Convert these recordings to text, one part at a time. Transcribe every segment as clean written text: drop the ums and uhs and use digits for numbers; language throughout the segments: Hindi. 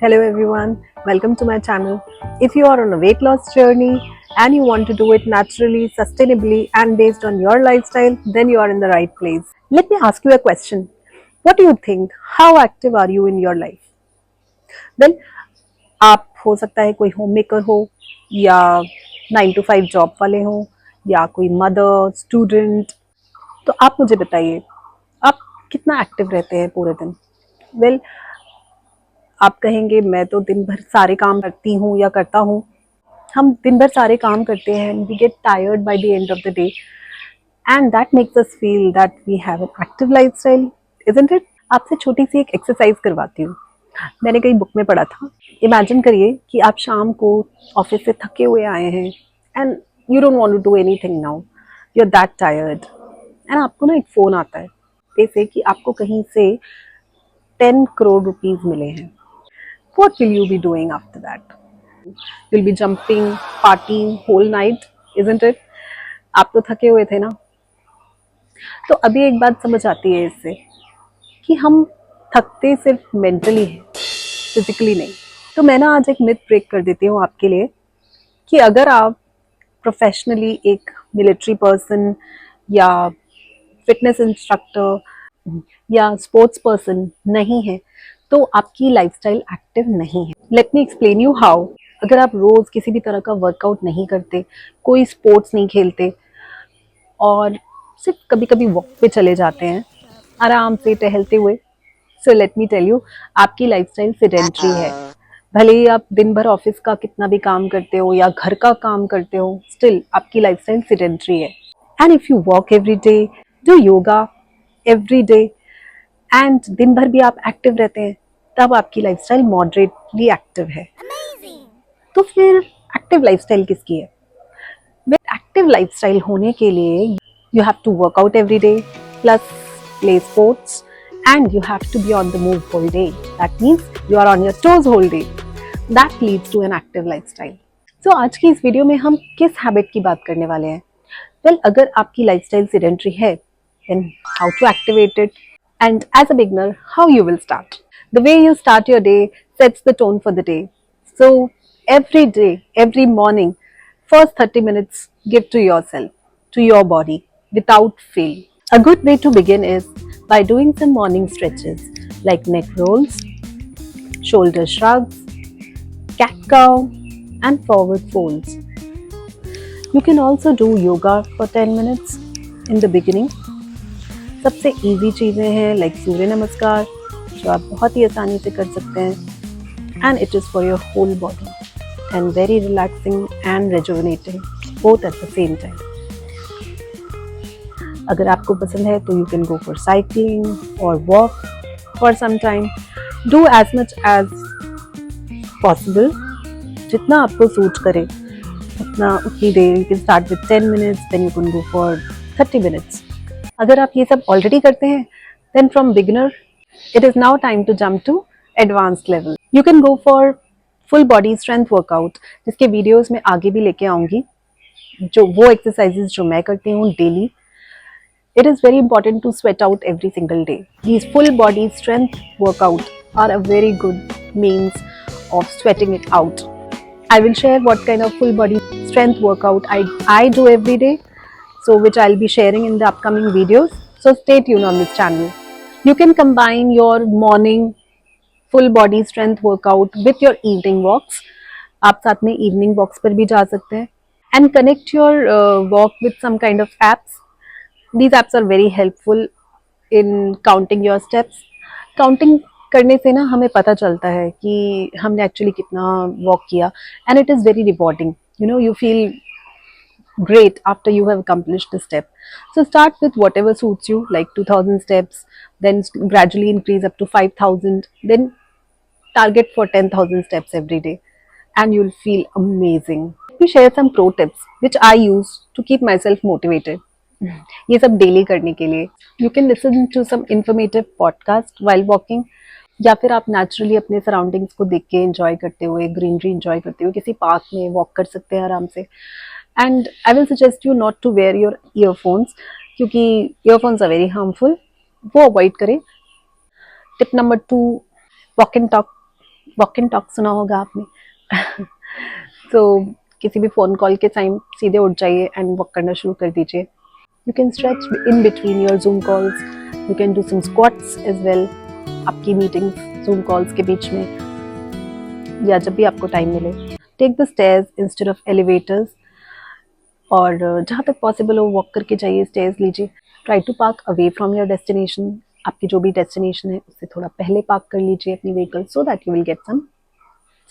Hello everyone, welcome to my channel. If you are on a weight loss journey and you want to do it naturally, sustainably and based on your lifestyle, then you are in the right place. Let me ask you a question. What do you think? How active are you in your life? Well, आप हो सकता है कोई होम मेकर हो या 9 to 5 जॉब वाले हो या कोई मदर स्टूडेंट, तो आप मुझे बताइए आप कितना एक्टिव रहते हैं पूरे दिन। वेल आप कहेंगे मैं तो दिन भर सारे काम करती हूँ या करता हूँ। हम दिन भर सारे काम करते हैं, we get tired by the end of the day and that makes us feel that we have an active lifestyle, isn't it. आपसे छोटी सी एक एक्सरसाइज करवाती हूँ, मैंने कहीं बुक में पढ़ा था। इमेजिन करिए कि आप शाम को ऑफिस से थके हुए आए हैं and you don't want to do anything now, you are that tired and आपको ना एक फ़ोन आता है जैसे कि आपको कहीं से 10 crore रुपीज़ मिले हैं। What will you be doing after that? You'll be jumping, partying whole night, isn't it? आप तो थके हुए थे ना। तो अभी एक बात समझ आती है इससे कि हम थकते सिर्फ मेंटली हैं, फिजिकली नहीं। तो मैं ना आज एक मिथ ब्रेक कर देती हूँ आपके लिए कि अगर आप प्रोफेशनली एक मिलिट्री पर्सन या फिटनेस इंस्ट्रक्टर या स्पोर्ट्स पर्सन नहीं है तो आपकी लाइफस्टाइल एक्टिव नहीं है। Let me explain you how. अगर आप रोज किसी भी तरह का वर्कआउट नहीं करते, कोई स्पोर्ट्स नहीं खेलते और सिर्फ कभी कभी वॉक पे चले जाते हैं आराम से टहलते हुए, so let me tell you आपकी लाइफस्टाइल सेडेंट्री है। भले ही आप दिन भर ऑफिस का कितना भी काम करते हो या घर का काम करते हो, स्टिल आपकी लाइफस्टाइल सेडेंट्री है। And if you walk every day, do yoga every day and दिन भर भी आप एक्टिव रहते हैं, तब आपकी लाइफस्टाइल मॉडरेटली एक्टिव है। तो फिर एक्टिव लाइफस्टाइल किसकी है? एक्टिव लाइफस्टाइल होने के लिए you have to work out every day plus play sports and you have to be on the move whole day. That means you are on your toes whole day. That leads to an active lifestyle. So आज की इस वीडियो में हम किस हैबिट की बात करने वाले हैं? Well, अगर आपकी लाइफस्टाइल सेडेंट्री है, then how to activate it? And as a beginner, how you will start? The way you start your day sets the tone for the day. So every day, every morning, first 30 minutes give to yourself, to your body, without fail. A good way to begin is by doing some morning stretches like neck rolls, shoulder shrugs, cat cow, and forward folds. You can also do yoga for 10 minutes in the beginning. सबसे easy चीज़ें हैं like सूर्य नमस्कार जो आप बहुत ही आसानी से कर सकते हैं and it is for your whole body and very relaxing and rejuvenating both at the same time. अगर आपको पसंद है तो you can go for cycling और walk for some time, do as much as possible, जितना आपको सूट करे उतनी देर। You can start with 10 minutes, then you can go for 30 minutes. अगर आप ये सब ऑलरेडी करते हैं then from beginner it is now time to jump to advanced level. You can go for full body strength workout, जिसके वीडियोज़ में आगे भी लेके आऊँगी, जो वो एक्सरसाइजेज जो मैं करती हूँ daily. It is very important to sweat out every single day. These full body strength workouts are a very good means of sweating it out. I will share what kind of full body strength workout I do every day, so which I'll be sharing in the upcoming videos. So stay tuned on this channel. You can combine your morning full body strength workout with your evening walks. आप साथ में evening walks पर भी जा सकते हैं and connect your walk with some kind of apps. These apps are very helpful in counting your steps. Counting करने से ना हमें पता चलता है कि हमने एक्चुअली कितना वॉक किया and it is very rewarding. You know, you feel great after you have accomplished the step. So start with whatever suits you, like 2000 steps, then gradually increase up to 5000, then target for 10,000 steps every day and you'll feel amazing. Let me share some pro tips which I use to keep myself motivated. ये सब डेली करने के लिए you can listen to some informative podcast while walking, या फिर आप नेचुरली अपने सराउंडिंग्स को देख के एंजॉय करते हुए, ग्रीनरी एंजॉय करते हुए किसी पार्क में वॉक कर सकते हैं आराम से। And I will suggest you not to wear your earphones, क्योंकि ईयरफोन्स आर वेरी हार्मफुल, वो अवॉइड करें। Tip number 2, walk and talk walk and talk सुना होगा आपने. तो किसी भी फ़ोन कॉल के टाइम सीधे उठ जाइए एंड वॉक करना शुरू कर दीजिए. You can stretch in between your Zoom calls. You can do some squats as well. आपकी मीटिंग्स जूम कॉल्स के बीच में या जब भी आपको टाइम मिले. Take the stairs instead of elevators. और जहाँ तक पॉसिबल हो वॉक करके जाइए, स्टेयर्स लीजिए. Try to park away from your destination. आपकी जो भी डेस्टिनेशन है उससे थोड़ा पहले पार्क कर लीजिए अपनी vehicle, so that you will get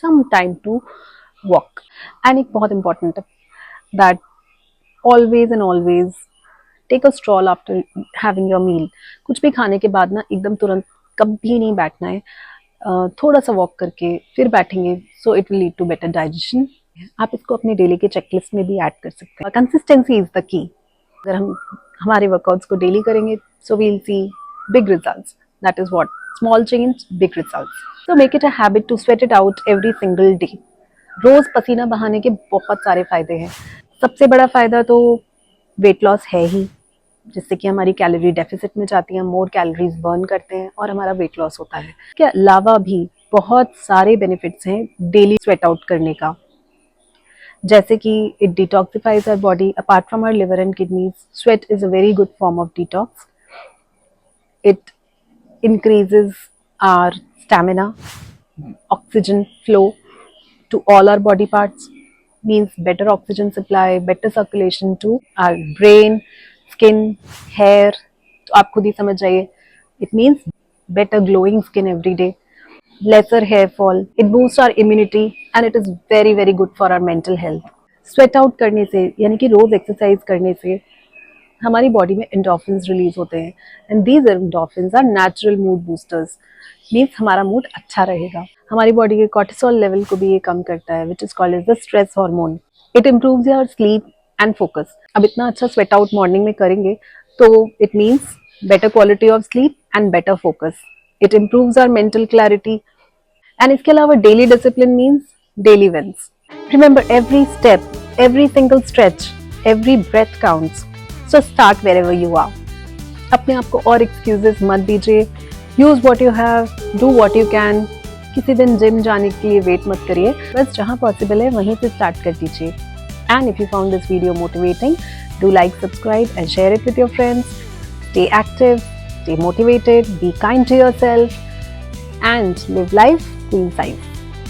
some time to walk. And एक बहुत इंपॉर्टेंट है that always and always take a stroll after having your meal. कुछ भी खाने के बाद ना एकदम तुरंत कभी नहीं बैठना है. थोड़ा सा वॉक करके फिर बैठेंगे, so it will lead to better digestion. आप इसको अपने डेली के चेकलिस्ट में भी ऐड कर सकते हैं. Consistency is the key. अगर हम हमारे वर्कआउट्स को डेली करेंगे, so we will see big results. That is what small change big results. So make it a habit to sweat it out every single day. रोज पसीना बहाने के बहुत सारे फायदे हैं. सबसे बड़ा फायदा तो वेट लॉस है ही, जिससे कि हमारी कैलोरी डेफिसिट में जाती है, मोर कैलोरीज बर्न करते हैं और हमारा वेट लॉस होता है. इसके अलावा भी बहुत सारे बेनिफिट्स हैं डेली स्वेट आउट करने का, जैसे कि it detoxifies our body apart from our liver and kidneys. Sweat is a very good form of detox. It increases our stamina, oxygen flow to all our body parts, means better oxygen supply, better circulation to our brain, skin, hair. तो आप खुद ही समझ जाइए. It means better glowing skin every day, lesser hair fall. It boosts our immunity and it is very very good for our mental health. Sweat out करने से यानी कि रोज एक्सरसाइज करने से हमारी बॉडी में एंडोर्फिन्स रिलीज होते हैं. And these endorphins are natural mood boosters. Means हमारा मूड अच्छा रहेगा. हमारी बॉडी के कॉर्टिसोल लेवल को भी ये कम करता है, which is called as the stress hormone. It improves your sleep and focus. अब इतना अच्छा स्वेट आउट मॉर्निंग में करेंगे तो it means better quality of sleep and better focus. It improves our mental clarity. And इसके अलावा daily discipline means daily wins. Remember every step, every single stretch, every breath counts. So start wherever you are. अपने आप को और एक्सक्यूजेस मत दीजिए. Use what you have, do what you can. किसी दिन जिम जाने के लिए वेट मत करिए, बस जहाँ पॉसिबल है वहीं से स्टार्ट कर दीजिए. And if you found this video motivating, do like, subscribe and share it with your friends. Stay active, stay motivated, be kind to yourself and live life queen size.